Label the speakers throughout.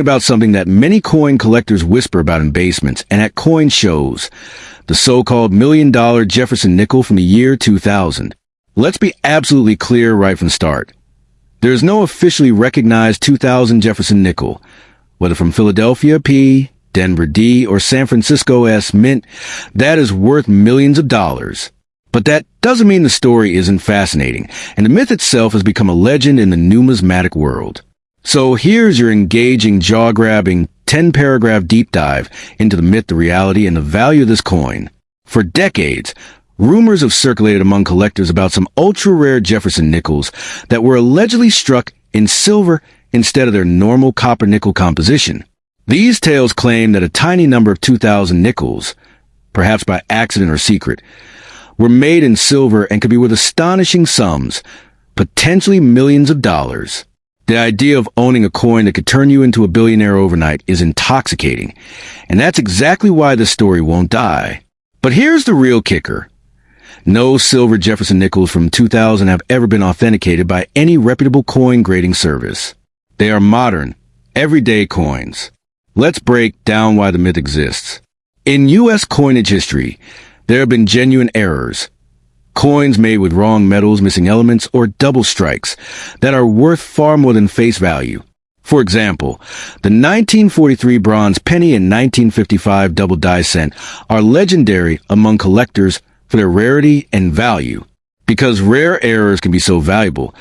Speaker 1: About something that many coin collectors whisper about in basements and at coin shows, the so-called $1 million Jefferson Nickel from the year 2000. Let's be absolutely clear right from the start. There is no officially recognized 2000 Jefferson Nickel, whether from Philadelphia P, Denver D, or San Francisco S mint, that is worth millions of dollars. But that doesn't mean the story isn't fascinating, and the myth itself has become a legend in the numismatic world. So here's your engaging, jaw-grabbing, 10-paragraph deep dive into the myth, the reality, and the value of this coin. For decades, rumors have circulated among collectors about some ultra-rare Jefferson nickels that were allegedly struck in silver instead of their normal copper-nickel composition. These tales claim that a tiny number of 2000 nickels, perhaps by accident or secret, were made in silver and could be worth astonishing sums, potentially millions of dollars. The idea of owning a coin that could turn you into a billionaire overnight is intoxicating, and that's exactly why this story won't die. But here's the real kicker. No silver Jefferson nickels from 2000 have ever been authenticated by any reputable coin grading service. They are modern, everyday coins. Let's break down why the myth exists. In U.S. coinage history, there have been genuine errors. Coins made with wrong metals, missing elements, or double strikes that are worth far more than face value. For example, the 1943 bronze penny and 1955 double die cent are legendary among collectors for their rarity and value. Because rare errors can be so valuable,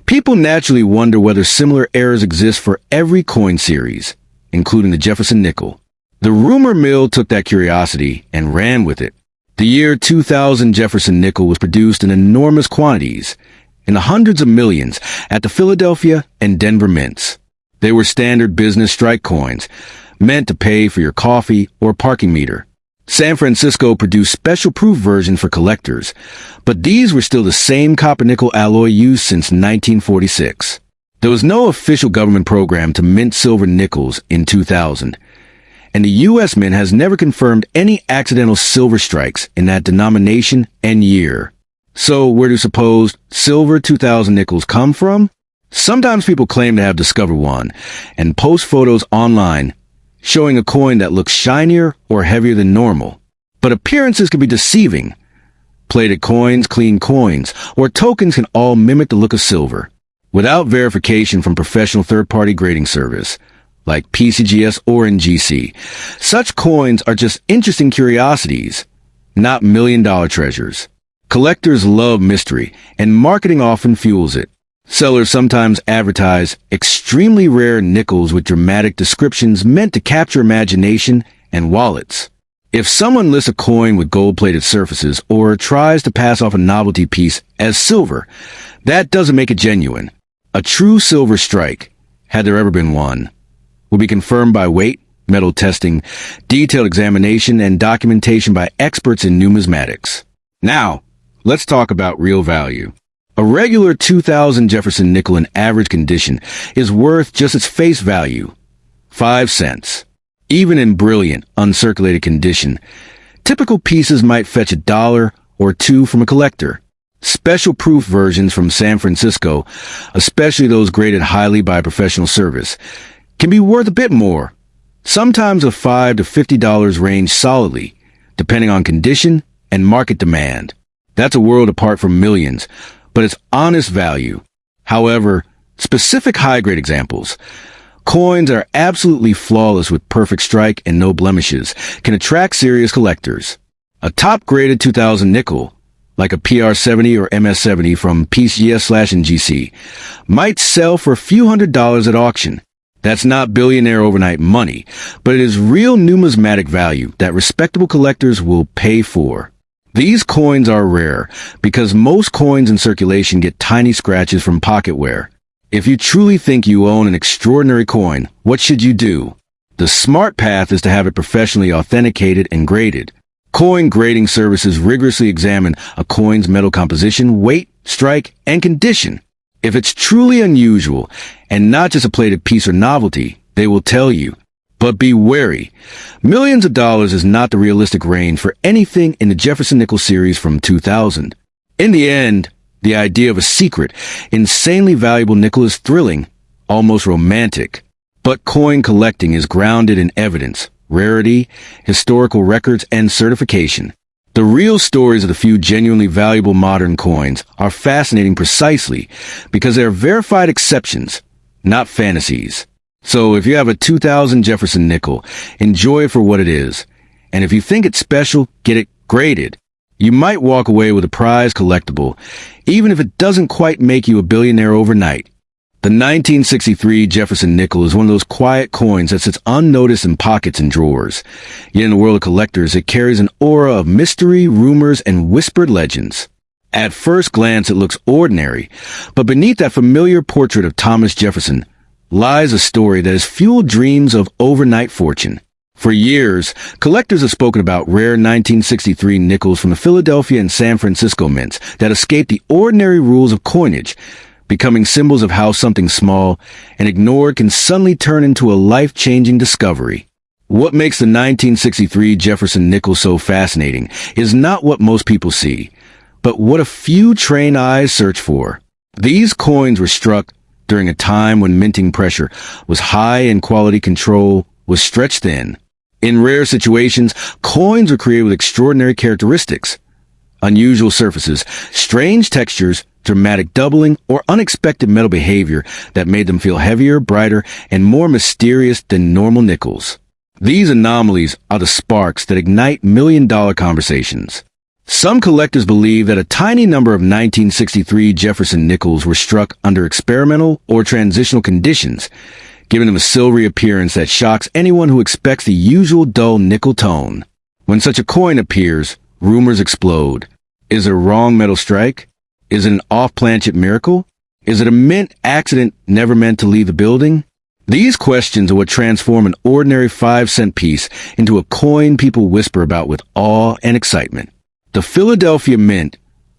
Speaker 1: people naturally wonder whether similar errors exist for every coin series, including the Jefferson Nickel. The rumor mill took that curiosity and ran with it. The year 2000 Jefferson Nickel was produced in enormous quantities, in the hundreds of millions, at the Philadelphia and Denver mints. They were standard business strike coins, meant to pay for your coffee or parking meter. San Francisco produced special proof versions for collectors, but these were still the same copper-nickel alloy used since 1946. There was no official government program to mint silver nickels in 2000, and the U.S. Mint has never confirmed any accidental silver strikes in that denomination and year. So where do supposed silver 2000 nickels come from? Sometimes people claim to have discovered one and post photos online showing a coin that looks shinier or heavier than normal. But appearances can be deceiving. Plated coins, clean coins, or tokens can all mimic the look of silver, without verification from professional third-party grading service, like PCGS or NGC. Such coins are just interesting curiosities, not million-dollar treasures. Collectors love mystery, and marketing often fuels it. Sellers sometimes advertise extremely rare nickels with dramatic descriptions meant to capture imagination and wallets. If someone lists a coin with gold-plated surfaces or tries to pass off a novelty piece as silver, that doesn't make it genuine. A true silver strike, had there ever been one, will be confirmed by weight, metal testing, detailed examination, and documentation by experts in numismatics. Now, let's talk about real value. A regular 2000 Jefferson nickel in average condition is worth just its face value, 5 cents. Even in brilliant, uncirculated condition, typical pieces might fetch $1 or $2 from a collector. Special proof versions from San Francisco, especially those graded highly by a professional service, can be worth a bit more. Sometimes a $5 to $50 range solidly, depending on condition and market demand. That's a world apart from millions, but it's honest value. However, specific high-grade examples, coins that are absolutely flawless with perfect strike and no blemishes, can attract serious collectors. A top-graded 2000 nickel, like a PR70 or MS70 from PCGS/NGC, might sell for a few $100s at auction. That's not billionaire overnight money, but it is real numismatic value that respectable collectors will pay for. These coins are rare because most coins in circulation get tiny scratches from pocket wear. If you truly think you own an extraordinary coin, what should you do? The smart path is to have it professionally authenticated and graded. Coin grading services rigorously examine a coin's metal composition, weight, strike, and condition. If it's truly unusual and not just a plated piece or novelty, they will tell you. But be wary. Millions of dollars is not the realistic range for anything in the Jefferson Nickel series from 2000. In the end, the idea of a secret, insanely valuable nickel is thrilling, almost romantic. But coin collecting is grounded in evidence, rarity, historical records, and certification. The real stories of the few genuinely valuable modern coins are fascinating precisely because they are verified exceptions, not fantasies. So if you have a 2000 Jefferson Nickel, enjoy it for what it is. And if you think it's special, get it graded. You might walk away with a prize collectible, even if it doesn't quite make you a billionaire overnight. The 1963 Jefferson Nickel is one of those quiet coins that sits unnoticed in pockets and drawers. Yet in the world of collectors, it carries an aura of mystery, rumors, and whispered legends. At first glance, it looks ordinary, but beneath that familiar portrait of Thomas Jefferson lies a story that has fueled dreams of overnight fortune. For years, collectors have spoken about rare 1963 nickels from the Philadelphia and San Francisco mints that escaped the ordinary rules of coinage, becoming symbols of how something small and ignored can suddenly turn into a life-changing discovery. What makes the 1963 Jefferson Nickel so fascinating is not what most people see, but what a few trained eyes search for. These coins were struck during a time when minting pressure was high and quality control was stretched thin. In rare situations, coins were created with extraordinary characteristics. Unusual surfaces, strange textures, dramatic doubling, or unexpected metal behavior that made them feel heavier, brighter, and more mysterious than normal nickels. These anomalies are the sparks that ignite million-dollar conversations. Some collectors believe that a tiny number of 1963 Jefferson nickels were struck under experimental or transitional conditions, giving them a silvery appearance that shocks anyone who expects the usual dull nickel tone. When such a coin appears, rumors explode. Is it a wrong metal strike? Is it an off-planet miracle? Is it a mint accident never meant to leave the building? These questions are what transform an ordinary 5-cent piece into a coin people whisper about with awe and excitement. The Philadelphia Mint,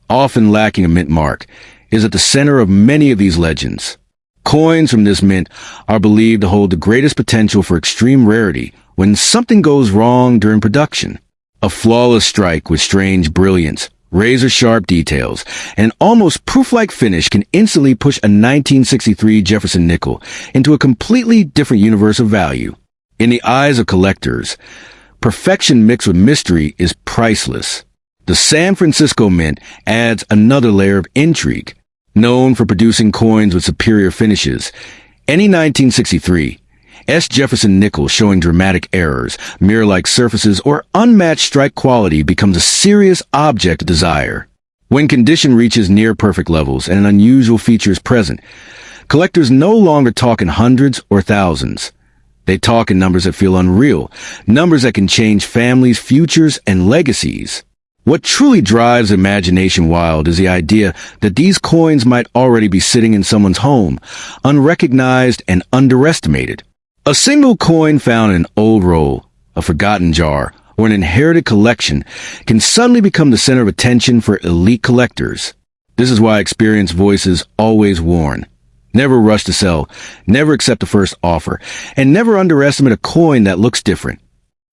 Speaker 1: often lacking a mint mark, is at the center of many of these legends. Coins from this mint are believed to hold the greatest potential for extreme rarity when something goes wrong during production. A flawless strike with strange brilliance, razor-sharp details, and an almost proof-like finish can instantly push a 1963 Jefferson Nickel into a completely different universe of value. In the eyes of collectors, perfection mixed with mystery is priceless. The San Francisco Mint adds another layer of intrigue. Known for producing coins with superior finishes, any 1963 S. Jefferson Nickel showing dramatic errors, mirror-like surfaces, or unmatched strike quality becomes a serious object of desire. When condition reaches near-perfect levels and an unusual feature is present, collectors no longer talk in hundreds or thousands. They talk in numbers that feel unreal, numbers that can change families' futures and legacies. What truly drives imagination wild is the idea that these coins might already be sitting in someone's home, unrecognized and underestimated. A single coin found in an old roll, a forgotten jar, or an inherited collection can suddenly become the center of attention for elite collectors. This is why experienced voices always warn. Never rush to sell, never accept the first offer, and never underestimate a coin that looks different.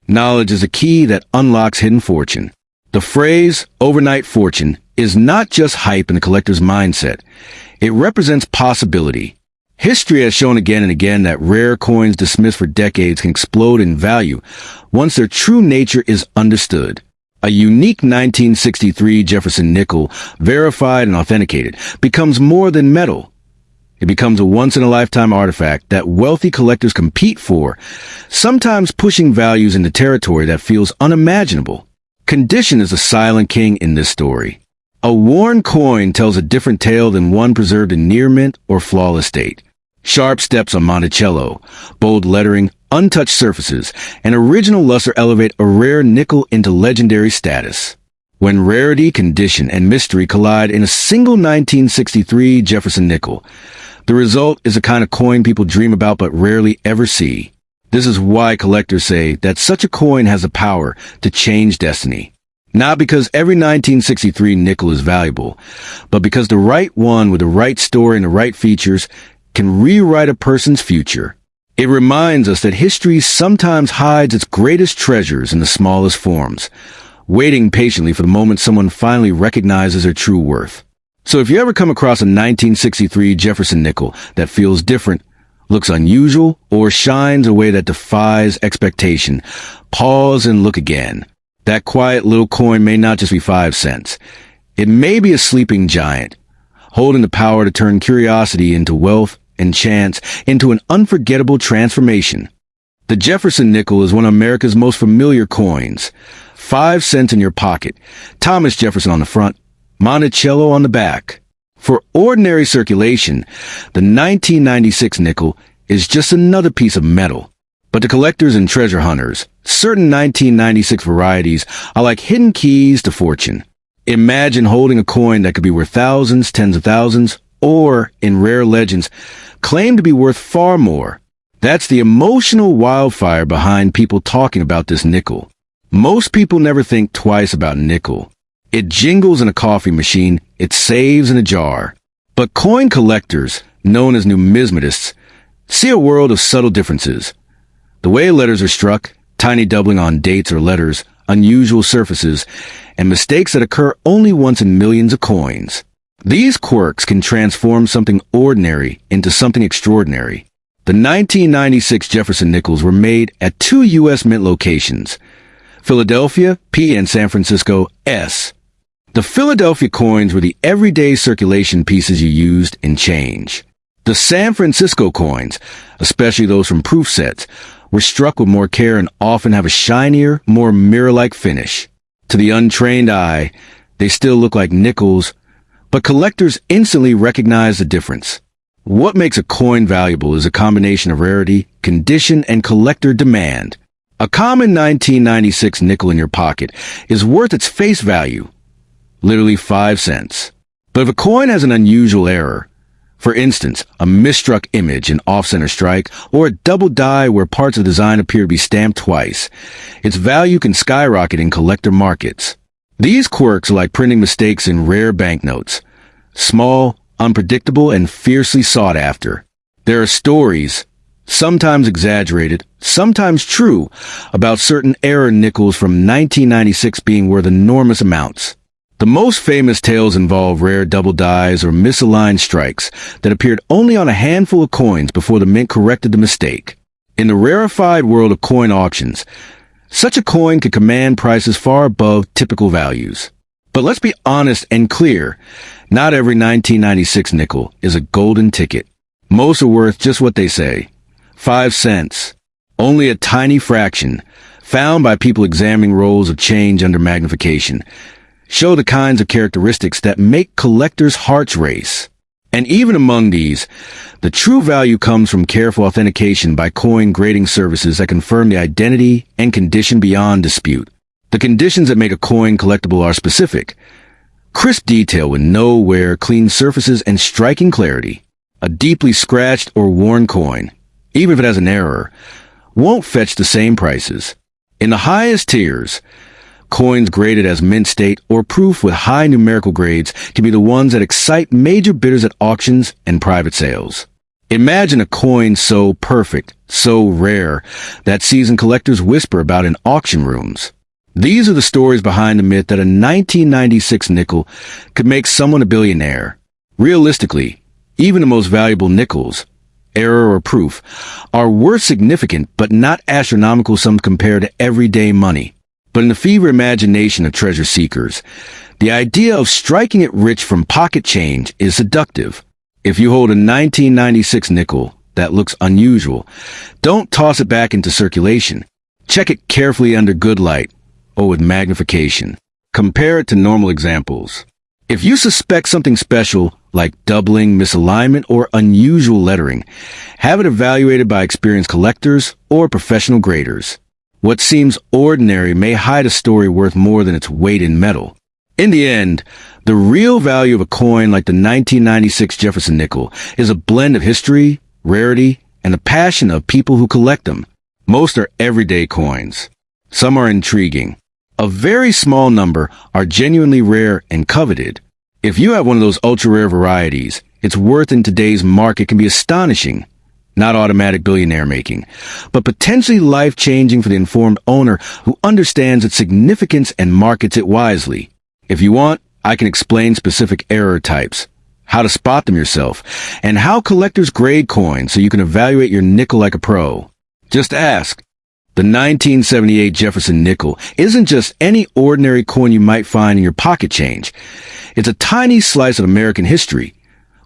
Speaker 1: Knowledge is a key that unlocks hidden fortune. The phrase, overnight fortune, is not just hype in the collector's mindset. It represents possibility. History has shown again and again that rare coins dismissed for decades can explode in value once their true nature is understood. A unique 1963 Jefferson Nickel, verified and authenticated, becomes more than metal. It becomes a once-in-a-lifetime artifact that wealthy collectors compete for, sometimes pushing values into territory that feels unimaginable. Condition is the silent king in this story. A worn coin tells a different tale than one preserved in near mint or flawless state. Sharp steps on Monticello, bold lettering, untouched surfaces, and original luster elevate a rare nickel into legendary status. When rarity, condition, and mystery collide in a single 1963 Jefferson Nickel, the result is a kind of coin people dream about but rarely ever see. This is why collectors say that such a coin has the power to change destiny. Not because every 1963 nickel is valuable, but because the right one with the right story and the right features can rewrite a person's future. It reminds us that history sometimes hides its greatest treasures in the smallest forms, waiting patiently for the moment someone finally recognizes their true worth. So if you ever come across a 1963 Jefferson Nickel that feels different, looks unusual, or shines in a way that defies expectation, pause and look again. That quiet little coin may not just be 5 cents. It may be a sleeping giant, holding the power to turn curiosity into wealth and chance into an unforgettable transformation. The Jefferson Nickel is one of America's most familiar coins. 5 cents in your pocket, Thomas Jefferson on the front, Monticello on the back. For ordinary circulation, the 1996 nickel is just another piece of metal. But to collectors and treasure hunters, certain 1996 varieties are like hidden keys to fortune. Imagine holding a coin that could be worth thousands, tens of thousands, or, in rare legends, claimed to be worth far more. That's the emotional wildfire behind people talking about this nickel. Most people never think twice about nickel. It jingles in a coffee machine, it saves in a jar. But coin collectors, known as numismatists, see a world of subtle differences. The way letters are struck, tiny doubling on dates or letters, unusual surfaces, and mistakes that occur only once in millions of coins. These quirks can transform something ordinary into something extraordinary. The 1996 Jefferson nickels were made at 2 U.S. mint locations, Philadelphia, P, and San Francisco, S. The Philadelphia coins were the everyday circulation pieces you used in change. The San Francisco coins, especially those from proof sets, were struck with more care and often have a shinier, more mirror-like finish. To the untrained eye, they still look like nickels, but collectors instantly recognize the difference. What makes a coin valuable is a combination of rarity, condition, and collector demand. A common 1996 nickel in your pocket is worth its face value, literally 5 cents. But if a coin has an unusual error, for instance, a misstruck image, an off-center strike, or a double die where parts of the design appear to be stamped twice, its value can skyrocket in collector markets. These quirks are like printing mistakes in rare banknotes. Small, unpredictable, and fiercely sought after. There are stories, sometimes exaggerated, sometimes true, about certain error nickels from 1996 being worth enormous amounts. The most famous tales involve rare double dies or misaligned strikes that appeared only on a handful of coins before the mint corrected the mistake. In the rarefied world of coin auctions, such a coin could command prices far above typical values. But let's be honest and clear, not every 1996 nickel is a golden ticket. Most are worth just what they say, 5 cents. Only a tiny fraction, found by people examining rolls of change under magnification, show the kinds of characteristics that make collectors' hearts race. And even among these, the true value comes from careful authentication by coin grading services that confirm the identity and condition beyond dispute. The conditions that make a coin collectible are specific. Crisp detail with no wear, clean surfaces, and striking clarity. A deeply scratched or worn coin, even if it has an error, won't fetch the same prices. In the highest tiers, coins graded as mint state or proof with high numerical grades can be the ones that excite major bidders at auctions and private sales. Imagine a coin so perfect, so rare, that seasoned collectors whisper about in auction rooms. These are the stories behind the myth that a 1996 nickel could make someone a billionaire. Realistically, even the most valuable nickels, error or proof, are worth significant but not astronomical sums compared to everyday money. But in the fevered imagination of treasure seekers, the idea of striking it rich from pocket change is seductive. If you hold a 1996 nickel that looks unusual, don't toss it back into circulation. Check it carefully under good light or with magnification. Compare it to normal examples. If you suspect something special, like doubling, misalignment, or unusual lettering, have it evaluated by experienced collectors or professional graders. What seems ordinary may hide a story worth more than its weight in metal. In the end, the real value of a coin like the 1996 Jefferson nickel is a blend of history, rarity, and the passion of people who collect them. Most are everyday coins. Some are intriguing. A very small number are genuinely rare and coveted. If you have one of those ultra-rare varieties, its worth in today's market can be astonishing. Not automatic billionaire making, but potentially life-changing for the informed owner who understands its significance and markets it wisely. If you want, I can explain specific error types, how to spot them yourself, and how collectors grade coins so you can evaluate your nickel like a pro. Just ask. The 1978 Jefferson Nickel isn't just any ordinary coin you might find in your pocket change. It's a tiny slice of American history,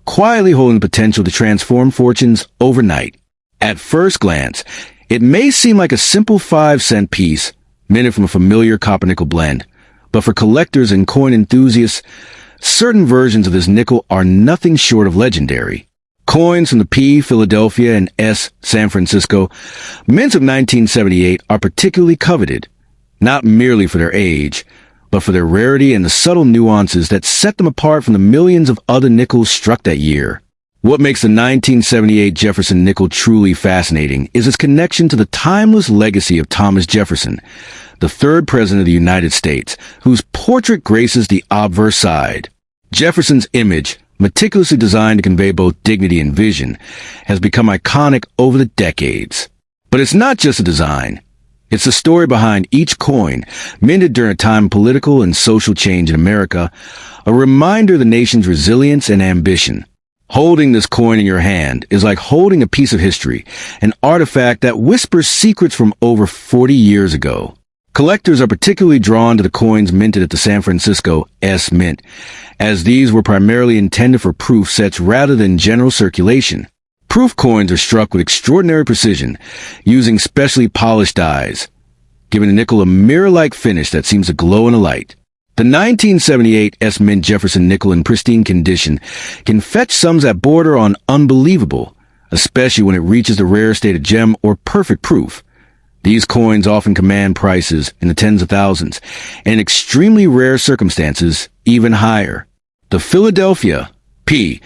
Speaker 1: quietly holding the potential to transform fortunes overnight. At first glance, it may seem like a simple 5-cent piece, minted from a familiar copper-nickel blend, but for collectors and coin enthusiasts, certain versions of this nickel are nothing short of legendary. Coins from the P, Philadelphia, and S, San Francisco, mints of 1978 are particularly coveted, not merely for their age, but for their rarity and the subtle nuances that set them apart from the millions of other nickels struck that year. What makes the 1978 Jefferson Nickel truly fascinating is its connection to the timeless legacy of Thomas Jefferson, the third president of the United States, whose portrait graces the obverse side. Jefferson's image, meticulously designed to convey both dignity and vision, has become iconic over the decades. But it's not just a design. It's the story behind each coin, minted during a time of political and social change in America, a reminder of the nation's resilience and ambition. Holding this coin in your hand is like holding a piece of history, an artifact that whispers secrets from over 40 years ago. Collectors are particularly drawn to the coins minted at the San Francisco S Mint, as these were primarily intended for proof sets rather than general circulation. Proof coins are struck with extraordinary precision, using specially polished dies, giving the nickel a mirror-like finish that seems to glow in the light. The 1978 S Mint Jefferson Nickel in pristine condition can fetch sums that border on unbelievable, especially when it reaches the rare state of gem or perfect proof. These coins often command prices in the tens of thousands, and in extremely rare circumstances, even higher. The Philadelphia P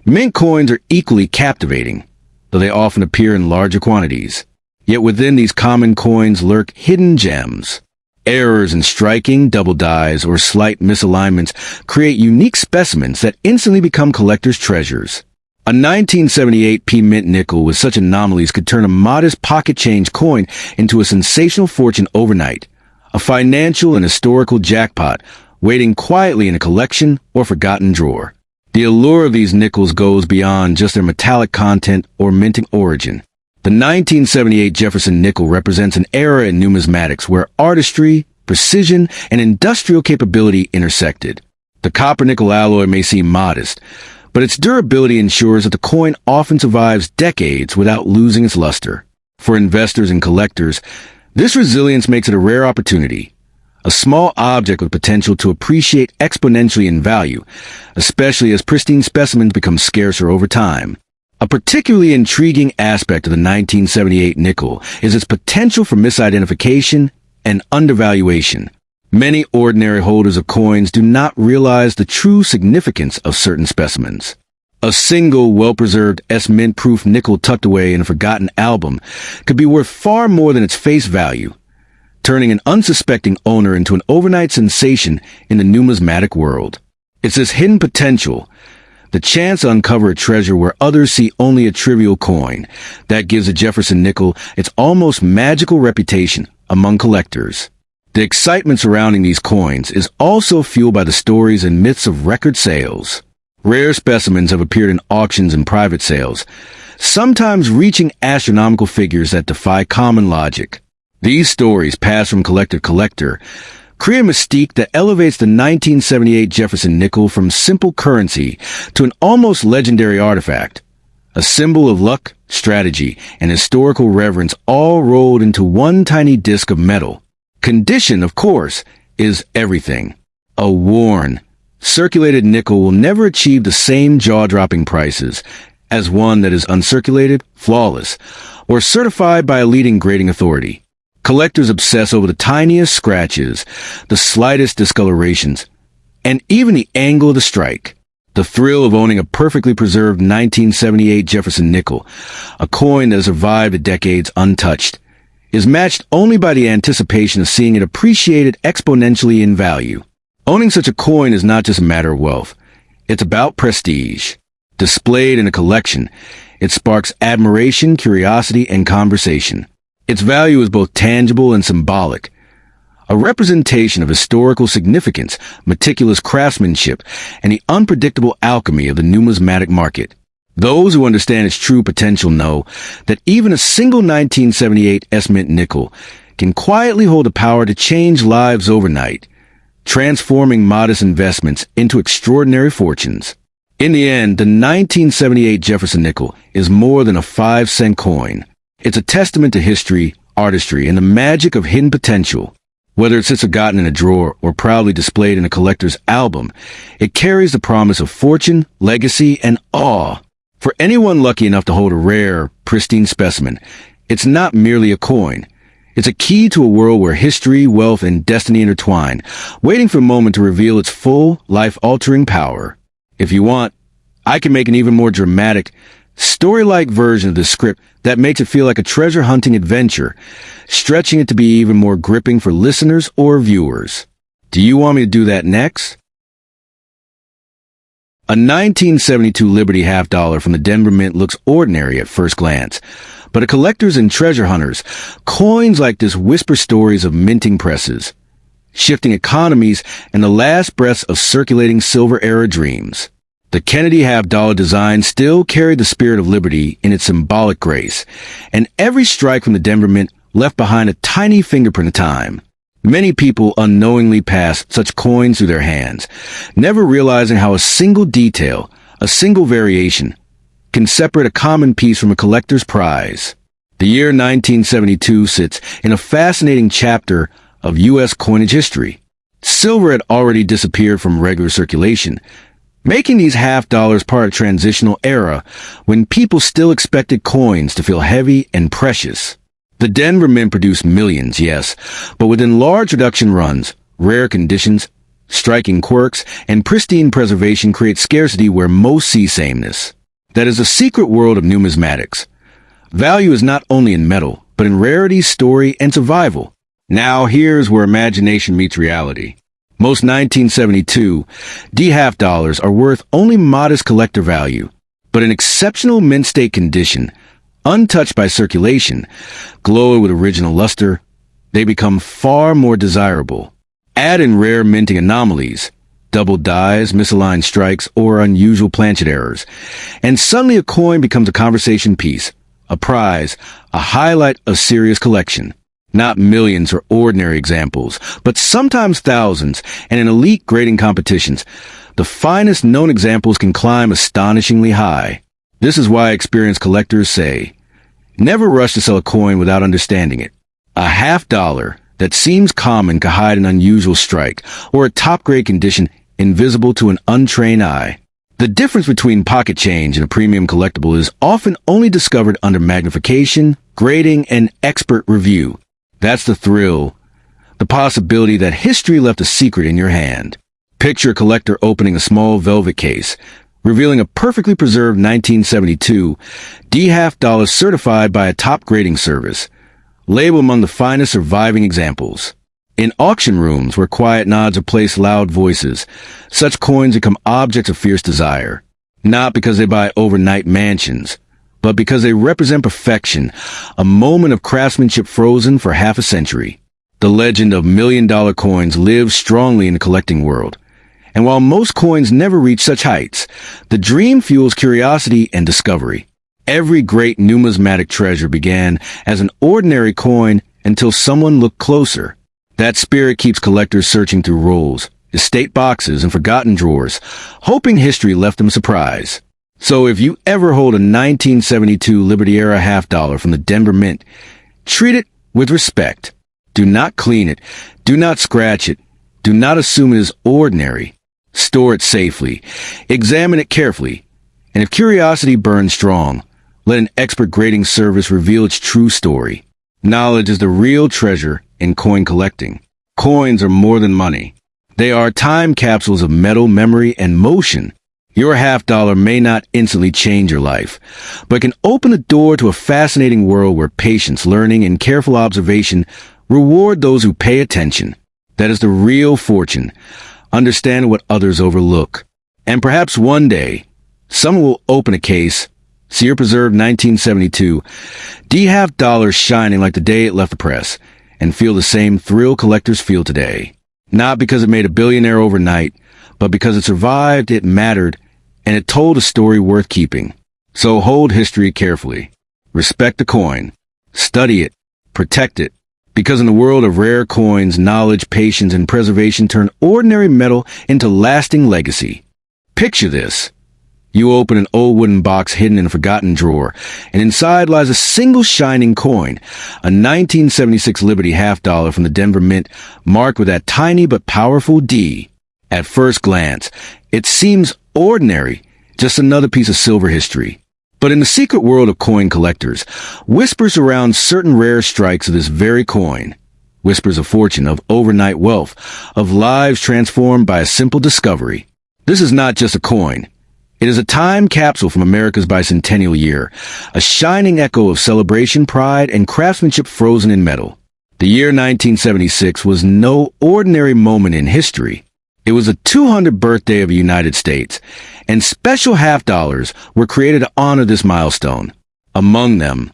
Speaker 1: mint coins are equally captivating, though they often appear in larger quantities. Yet within these common coins lurk hidden gems. Errors in striking, double dies, or slight misalignments create unique specimens that instantly become collectors' treasures. A 1978 P Mint nickel with such anomalies could turn a modest pocket change coin into a sensational fortune overnight, a financial and historical jackpot waiting quietly in a collection or forgotten drawer. The allure of these nickels goes beyond just their metallic content or minting origin. The 1978 Jefferson Nickel represents an era in numismatics where artistry, precision, and industrial capability intersected. The copper-nickel alloy may seem modest, but its durability ensures that the coin often survives decades without losing its luster. For investors and collectors, this resilience makes it a rare opportunity, a small object with potential to appreciate exponentially in value, especially as pristine specimens become scarcer over time. A particularly intriguing aspect of the 1978 nickel is its potential for misidentification and undervaluation. Many ordinary holders of coins do not realize the true significance of certain specimens. A single well-preserved S-Mint-proof nickel tucked away in a forgotten album could be worth far more than its face value, turning an unsuspecting owner into an overnight sensation in the numismatic world. It's this hidden potential, the chance to uncover a treasure where others see only a trivial coin, that gives the Jefferson Nickel its almost magical reputation among collectors. The excitement surrounding these coins is also fueled by the stories and myths of record sales. Rare specimens have appeared in auctions and private sales, sometimes reaching astronomical figures that defy common logic. These stories, passed from collector to collector, create a mystique that elevates the 1978 Jefferson Nickel from simple currency to an almost legendary artifact, a symbol of luck, strategy, and historical reverence all rolled into one tiny disc of metal. Condition, of course, is everything. A worn, circulated nickel will never achieve the same jaw-dropping prices as one that is uncirculated, flawless, or certified by a leading grading authority. Collectors obsess over the tiniest scratches, the slightest discolorations, and even the angle of the strike. The thrill of owning a perfectly preserved 1978 Jefferson Nickel, a coin that has survived the decades untouched, is matched only by the anticipation of seeing it appreciated exponentially in value. Owning such a coin is not just a matter of wealth. It's about prestige. Displayed in a collection, it sparks admiration, curiosity, and conversation. Its value is both tangible and symbolic, a representation of historical significance, meticulous craftsmanship, and the unpredictable alchemy of the numismatic market. Those who understand its true potential know that even a single 1978 S-Mint nickel can quietly hold the power to change lives overnight, transforming modest investments into extraordinary fortunes. In the end, the 1978 Jefferson Nickel is more than a 5-cent coin. It's a testament to history, artistry, and the magic of hidden potential. Whether it sits forgotten in a drawer or proudly displayed in a collector's album, it carries the promise of fortune, legacy, and awe. For anyone lucky enough to hold a rare, pristine specimen, it's not merely a coin. It's a key to a world where history, wealth, and destiny intertwine, waiting for a moment to reveal its full, life-altering power. If you want, I can make an even more dramatic, story-like version of this script that makes it feel like a treasure-hunting adventure, stretching it to be even more gripping for listeners or viewers. Do you want me to do that next? A 1972 Liberty half-dollar from the Denver Mint looks ordinary at first glance, but to collectors and treasure hunters, coins like this whisper stories of minting presses, shifting economies, and the last breaths of circulating silver-era dreams. The Kennedy half-dollar design still carried the spirit of liberty in its symbolic grace, and every strike from the Denver Mint left behind a tiny fingerprint of time. Many people unknowingly pass such coins through their hands, never realizing how a single detail, a single variation, can separate a common piece from a collector's prize. The year 1972 sits in a fascinating chapter of U.S. coinage history. Silver had already disappeared from regular circulation, making these half-dollars part of a transitional era when people still expected coins to feel heavy and precious. The Denver Mint produced millions, yes, but within large reduction runs, rare conditions, striking quirks, and pristine preservation create scarcity where most see sameness. That is the secret world of numismatics. Value is not only in metal, but in rarity, story, and survival. Now here's where imagination meets reality. Most 1972 D half-dollars are worth only modest collector value, but in exceptional mint state condition, untouched by circulation, glowing with original luster, they become far more desirable. Add in rare minting anomalies, double dies, misaligned strikes, or unusual planchet errors, and suddenly a coin becomes a conversation piece, a prize, a highlight of serious collection. Not millions or ordinary examples, but sometimes thousands, and in elite grading competitions, the finest known examples can climb astonishingly high. This is why experienced collectors say, never rush to sell a coin without understanding it. A half-dollar that seems common could hide an unusual strike, or a top-grade condition invisible to an untrained eye. The difference between pocket change and a premium collectible is often only discovered under magnification, grading, and expert review. That's the thrill, the possibility that history left a secret in your hand. Picture a collector opening a small velvet case, revealing a perfectly preserved 1972 D half-dollar certified by a top grading service, labeled among the finest surviving examples. In auction rooms where quiet nods replace loud voices, such coins become objects of fierce desire, not because they buy overnight mansions, but because they represent perfection, a moment of craftsmanship frozen for half a century. The legend of million-dollar coins lives strongly in the collecting world. And while most coins never reach such heights, the dream fuels curiosity and discovery. Every great numismatic treasure began as an ordinary coin until someone looked closer. That spirit keeps collectors searching through rolls, estate boxes, and forgotten drawers, hoping history left them a surprise. So if you ever hold a 1972 Liberty-era half-dollar from the Denver Mint, treat it with respect. Do not clean it. Do not scratch it. Do not assume it is ordinary. Store it safely. Examine it carefully. And if curiosity burns strong, let an expert grading service reveal its true story. Knowledge is the real treasure in coin collecting. Coins are more than money. They are time capsules of metal, memory, and motion. Your half-dollar may not instantly change your life, but can open the door to a fascinating world where patience, learning, and careful observation reward those who pay attention. That is the real fortune. Understand what others overlook. And perhaps one day, someone will open a case, see your preserved 1972 D half-dollar shining like the day it left the press, and feel the same thrill collectors feel today. Not because it made a billionaire overnight, but because it survived, it mattered, and it told a story worth keeping. So hold history carefully. Respect the coin. Study it. Protect it. Because in the world of rare coins, knowledge, patience, and preservation turn ordinary metal into lasting legacy. Picture this. You open an old wooden box hidden in a forgotten drawer, and inside lies a single shining coin, a 1976 Liberty half-dollar from the Denver Mint, marked with that tiny but powerful D. At first glance, it seems ordinary, just another piece of silver history. But in the secret world of coin collectors, whispers surround certain rare strikes of this very coin. Whispers of fortune, of overnight wealth, of lives transformed by a simple discovery. This is not just a coin. It is a time capsule from America's bicentennial year, a shining echo of celebration, pride, and craftsmanship frozen in metal. The year 1976 was no ordinary moment in history. It was the 200th birthday of the United States, and special half-dollars were created to honor this milestone. Among them,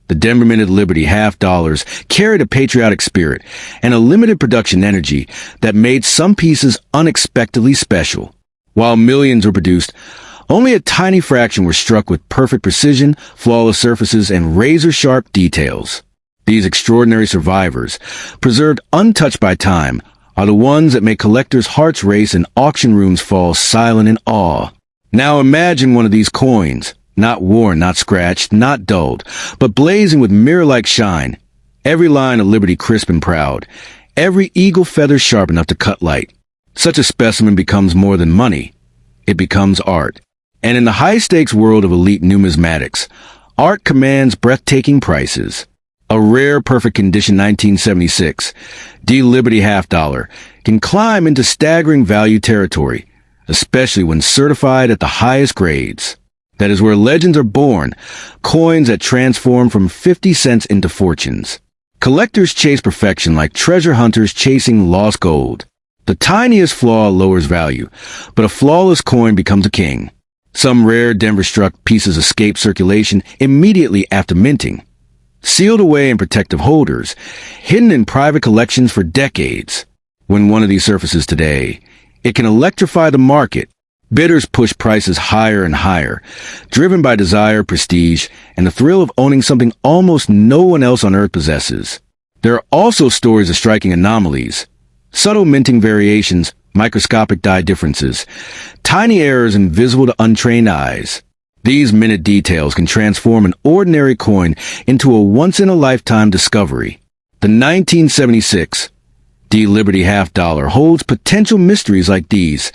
Speaker 1: the Denver Minted Liberty half-dollars carried a patriotic spirit and a limited production energy that made some pieces unexpectedly special. While millions were produced, only a tiny fraction were struck with perfect precision, flawless surfaces, and razor-sharp details. These extraordinary survivors, preserved untouched by time, are the ones that make collectors' hearts race and auction rooms fall silent in awe. Now imagine one of these coins, not worn, not scratched, not dulled, but blazing with mirror-like shine, every line of Liberty crisp and proud, every eagle feather sharp enough to cut light. Such a specimen becomes more than money. It becomes art. And in the high-stakes world of elite numismatics, art commands breathtaking prices. A rare perfect condition 1976 D Liberty half-dollar can climb into staggering value territory, especially when certified at the highest grades. That is where legends are born, coins that transform from 50 cents into fortunes. Collectors chase perfection like treasure hunters chasing lost gold. The tiniest flaw lowers value, but a flawless coin becomes a king. Some rare Denver-struck pieces escape circulation immediately after minting, sealed away in protective holders, hidden in private collections for decades. When one of these surfaces today, it can electrify the market. Bidders push prices higher and higher, driven by desire, prestige, and the thrill of owning something almost no one else on Earth possesses. There are also stories of striking anomalies, subtle minting variations, microscopic die differences, tiny errors invisible to untrained eyes. These minute details can transform an ordinary coin into a once-in-a-lifetime discovery. The 1976 D Liberty half-dollar holds potential mysteries like these,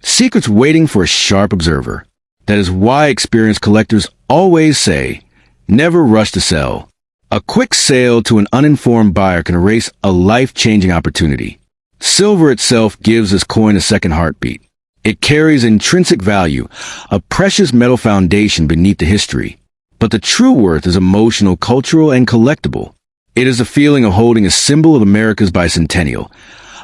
Speaker 1: secrets waiting for a sharp observer. That is why experienced collectors always say, never rush to sell. A quick sale to an uninformed buyer can erase a life-changing opportunity. Silver itself gives this coin a second heartbeat. It carries intrinsic value, a precious metal foundation beneath the history. But the true worth is emotional, cultural, and collectible. It is the feeling of holding a symbol of America's bicentennial,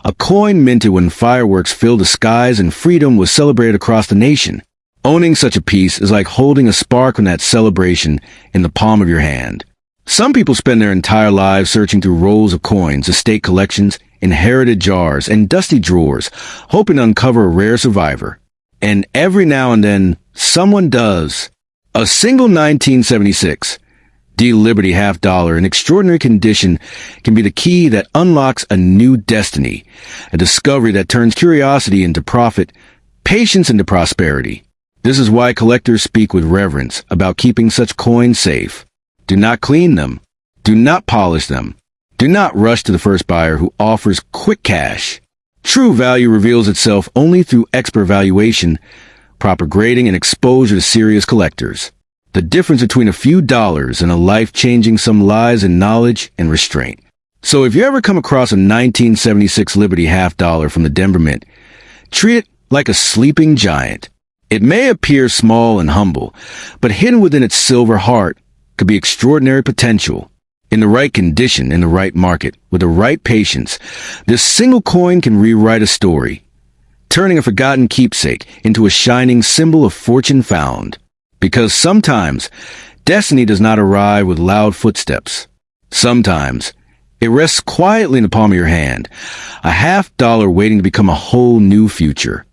Speaker 1: a coin minted when fireworks filled the skies and freedom was celebrated across the nation. Owning such a piece is like holding a spark from that celebration in the palm of your hand. Some people spend their entire lives searching through rolls of coins, estate collections, inherited jars, and dusty drawers, hoping to uncover a rare survivor. And every now and then, someone does. A single 1976 D Liberty half-dollar in extraordinary condition can be the key that unlocks a new destiny, a discovery that turns curiosity into profit, patience into prosperity. This is why collectors speak with reverence about keeping such coins safe. Do not clean them. Do not polish them. Do not rush to the first buyer who offers quick cash. True value reveals itself only through expert valuation, proper grading, and exposure to serious collectors. The difference between a few dollars and a life changing some lies in knowledge and restraint. So if you ever come across a 1976 Liberty half-dollar from the Denver Mint, treat it like a sleeping giant. It may appear small and humble, but hidden within its silver heart could be extraordinary potential. In the right condition, in the right market, with the right patience, this single coin can rewrite a story, turning a forgotten keepsake into a shining symbol of fortune found. Because sometimes, destiny does not arrive with loud footsteps. Sometimes, It rests quietly in the palm of your hand, a $50 waiting to become a whole new future.